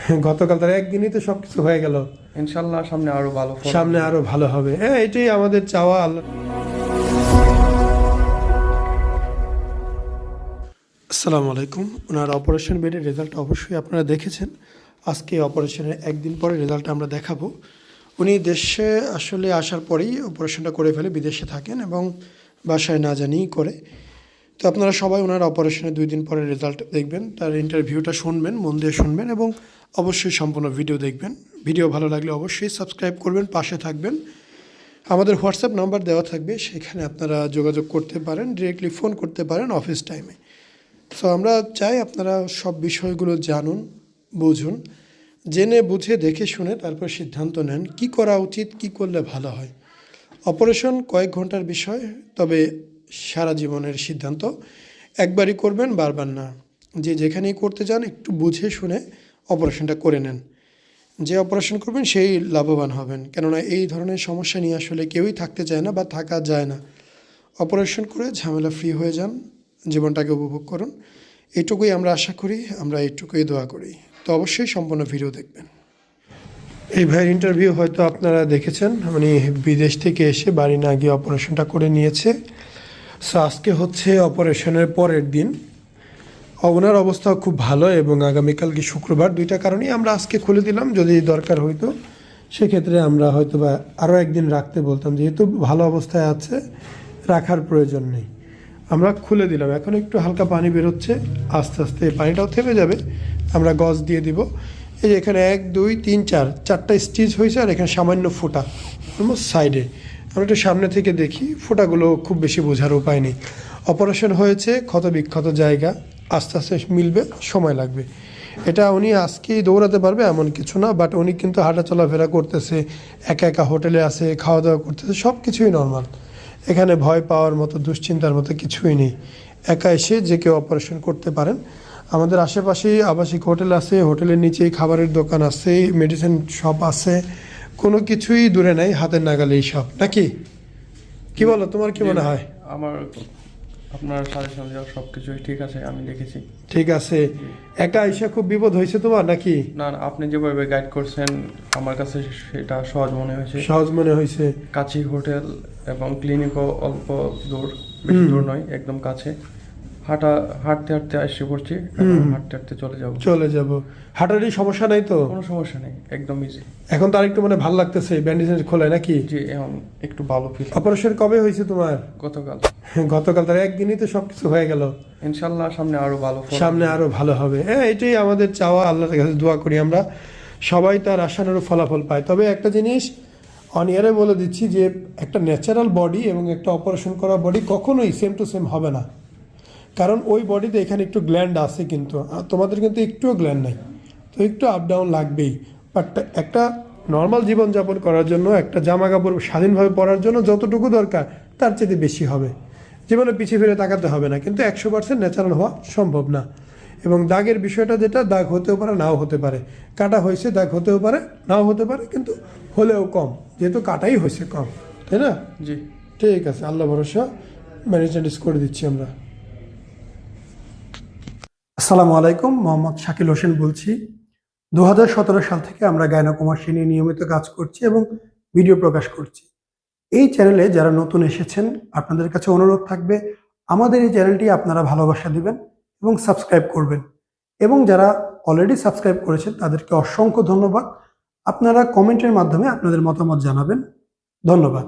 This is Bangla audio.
গতকাল তার একদিনই তো সবকিছু হয়ে গেল। ইনশাল্লাহ সামনে আরো ভালো ফল সামনে আসবে। আরো ভালো হবে, হ্যাঁ এটাই আমাদের চাওয়া। আল্লাহ। আসসালামু আলাইকুম। ওনার অপারেশন বেডের রেজাল্ট অবশ্যই আপনারা দেখেছেন। আজকে অপারেশনের একদিন পরে রেজাল্ট আমরা দেখাবো। উনি দেশে আসলে আসার পরেই অপারেশনটা করে ফেলে, বিদেশে থাকেন এবং বাসায় না জানিয়েই করে। তো আপনারা সবাই ওনার অপারেশনের 2 দিন পরে রেজাল্ট দেখবেন, তার ইন্টারভিউটা শুনবেন, মন দিয়ে শুনবেন এবং অবশ্যই সম্পূর্ণ ভিডিও দেখবেন। ভিডিও ভালো লাগলে অবশ্যই সাবস্ক্রাইব করবেন, পাশে থাকবেন। আমাদের হোয়াটসঅ্যাপ নাম্বার দেওয়া থাকবে, সেখানে আপনারা যোগাযোগ করতে পারেন, ডিরেক্টলি ফোন করতে পারেন অফিস টাইমে। সো আমরা চাই আপনারা সব বিষয়গুলো জানুন, বুঝুন, জেনে বুঝে দেখে শুনে তারপর সিদ্ধান্ত নেন কি করা উচিত, কি করলে ভালো হয়। অপারেশন কয়েক ঘন্টার বিষয়, তবে সারা জীবনের সিদ্ধান্ত। একবারই করবেন, বারবার না। যে যেখানেই করতে চান একটু বুঝে শুনে অপারেশনটা করে নেন। যে অপারেশন করবেন সেই লাভবান হবেন, কেননা এই ধরনের সমস্যা নিয়ে আসলে কেউই থাকতে চায় না বা থাকা যায় না। অপারেশন করে ঝামেলা ফ্রি হয়ে যান, জীবনটাকে উপভোগ করুন। এইটুকুই আমরা আশা করি, আমরা এইটুকুই দোয়া করি। তো অবশ্যই সম্পূর্ণ ভিডিও দেখবেন। এই ভাইয়ের ইন্টারভিউ হয়তো আপনারা দেখেছেন, উনি বিদেশ থেকে এসে বাড়ি না গিয়ে অপারেশনটা করে নিয়েছে। সো আজকে হচ্ছে অপারেশনের পরের দিন। ওনার অবস্থা খুব ভালো এবং আগামীকালকে শুক্রবার, 2টা কারণেই আমরা আজকে খুলে দিলাম। যদি দরকার হইতো সেক্ষেত্রে আমরা হয়তো বা আরও একদিন রাখতে বলতাম, যেহেতু ভালো অবস্থায় আছে রাখার প্রয়োজন নেই, আমরা খুলে দিলাম। এখন একটু হালকা পানি বেরোচ্ছে, আস্তে আস্তে পানিটাও থেমে যাবে, আমরা গজ দিয়ে দিব। এই যে এখানে 1 2 3 4 4টা স্টিচ হয়েছে, আর এখানে সামান্য ফোঁটা অলমোস্ট সাইডে। আমরা একটু সামনে থেকে দেখি, ফোঁটাগুলো খুব বেশি বোঝার উপায় নেই। অপারেশন হয়েছে, ক্ষত বিক্ষত জায়গা, আস্তে আস্তে মিলবে, সময় লাগবে। এটা উনি আজকেই দৌড়াতে পারবে এমন কিছু না, বাট উনি কিন্তু হাঁটা চলাফেরা করতেছে, একা একা হোটেলে আছে, খাওয়া দাওয়া করতেছে, সব কিছুই নর্মাল। এখানে ভয় পাওয়ার মতো, দুশ্চিন্তার মতো কিছুই নেই। একা এসে যে কেউ অপারেশন করতে পারেন। আমাদের আশেপাশেই আবাসিক হোটেল আছে, হোটেলের নিচেই খাবারের দোকান আছে, মেডিসিন শপ আছে, কোনো কিছুই দূরে নাই, হাতের নাগালেই সব, নাকি? কি বলো, তোমার কি মনে হয়? আমার আপনার সাজেশন দেওয়া সবকিছুই ঠিক আছে, আমি দেখেছি। ঠিক আছে। একা এসে খুব বিপদ হয়েছে তোমার নাকি? না না, আপনি যেভাবে গাইড করছেন আমার কাছে সেটা সহজ মনে হয়েছে। সহজ মনে হয়েছে। কাছেই হোটেল এবং ক্লিনিকও অল্প দূর, বেশি দূর নয়, একদম কাছে। হাঁটতে হাঁটতে এসে পড়ছি, হাঁটতে হাঁটতে চলে যাব। হাঁটারই সমস্যা নাই তো? কোনো সমস্যা নেই, একদম ইজি। এখন তার একটু মানে ভালো লাগতেছে, ব্যান্ডেজ খোলায় নাকি? জি, এখন একটু ভালো ফিল। অপারেশন কবে হয়েছে তোমার? গতকাল। গতকাল তার একদিনই তো সবকিছু হয়ে গেল। ইনশাল্লাহ সামনে আরো ভালো ফল সামনে আসবে। আরো ভালো হবে, হ্যাঁ এটাই আমাদের চাওয়া। আল্লাহর কাছে দোয়া করি আমরা সবাই তার আশানুরূপ ফলাফল পাই। তবে একটা জিনিস অন ইয়ারে বলে দিচ্ছি, যে একটা ন্যাচারাল বডি এবং একটা অপারেশন করা বডি কখনোই সেম টু সেম হবে না। কারণ ওই বডিতে এখানে একটু গ্ল্যান্ড আছে, কিন্তু তোমাদের কিন্তু একটুও গ্ল্যান্ড নাই, তো একটু আপ ডাউন লাগবেই। বাট একটা নর্মাল জীবনযাপন করার জন্য, একটা জামা কাপড় স্বাধীনভাবে পরার জন্য যতটুকু দরকার তার চেয়ে বেশি হবে। জীবনে পিছিয়ে ফিরে তাকাতে হবে না, কিন্তু 100% ন্যাচারাল হওয়া সম্ভব না। এবং দাগের বিষয়টা, যেটা দাগ হতেও পারে নাও হতে পারে, কাটা হয়েছে দাগ হতেও পারে নাও হতে পারে, কিন্তু হলেও কম, যেহেতু কাটাই হয়েছে কম, তাই না? জি ঠিক আছে, আল্লাহ ভরসা, ম্যানেজমেন্ট করে দিচ্ছি আমরা। আসসালামু আলাইকুম, মোহাম্মদ শাকিল হোসেন বলছি। 2017 সাল থেকে আমরা গাইনোকমার্সি নিয়ে নিয়মিত কাজ করছি এবং ভিডিও প্রকাশ করছি। এই চ্যানেলে যারা নতুন এসেছেন, আপনাদের কাছে অনুরোধ থাকবে আমাদের এই চ্যানেলটি আপনারা ভালোবাসা দিবেন এবং সাবস্ক্রাইব করবেন। এবং যারা অলরেডি সাবস্ক্রাইব করেছেন তাদেরকে অসংখ্য ধন্যবাদ। আপনারা কমেন্টের মাধ্যমে আপনাদের মতামত জানাবেন। ধন্যবাদ।